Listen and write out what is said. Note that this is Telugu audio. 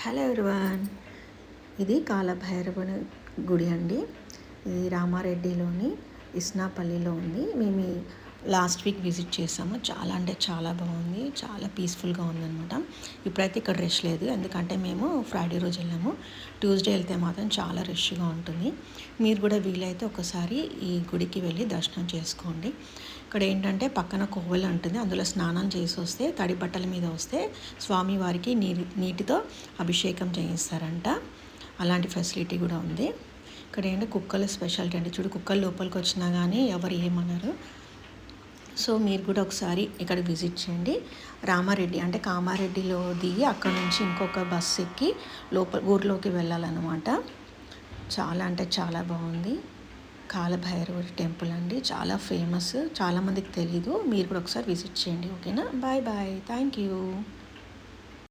హలో ఎవ్రీవన్, ఇది కాలభైరవుని గుడి అండి. ఇది రామారెడ్డిలోని ఇస్నాపల్లిలో ఉంది. మేము లాస్ట్ వీక్ విజిట్ చేసాము. చాలా అంటే చాలా బాగుంది, చాలా పీస్ఫుల్గా ఉందన్నమాట. ఇప్పుడైతే ఇక్కడ రష్ లేదు, ఎందుకంటే మేము ఫ్రైడే రోజు వెళ్ళాము. ట్యూస్డే వెళ్తే మాత్రం చాలా రష్గా ఉంటుంది. మీరు కూడా వీలైతే ఒకసారి ఈ గుడికి వెళ్ళి దర్శనం చేసుకోండి. ఇక్కడ ఏంటంటే పక్కన కోవెల ఉంటుంది, అందులో స్నానం చేసి వస్తే తడి బట్టల మీద వస్తే స్వామివారికి నీటితో అభిషేకం చేయిస్తారంట. అలాంటి ఫెసిలిటీ కూడా ఉంది. ఇక్కడ ఏంటంటే కుక్కల స్పెషాలిటీ అండి. చూడు, కుక్కలు లోపలికి వచ్చినా కానీ ఎవరు ఏమన్నారు. సో మీరు కూడా ఒకసారి ఇక్కడ విజిట్ చేయండి. రామారెడ్డి అంటే కామారెడ్డిలో దిగి అక్కడ నుంచి ఇంకొక బస్సు ఎక్కి ఊర్లోకి వెళ్ళాలన్నమాట. చాలా అంటే చాలా బాగుంది. కాలభైరవుడి టెంపుల్ అండి, చాలా ఫేమస్. చాలామందికి తెలీదు. మీరు కూడా ఒకసారి విజిట్ చేయండి. ఓకేనా? Bye bye, thank you.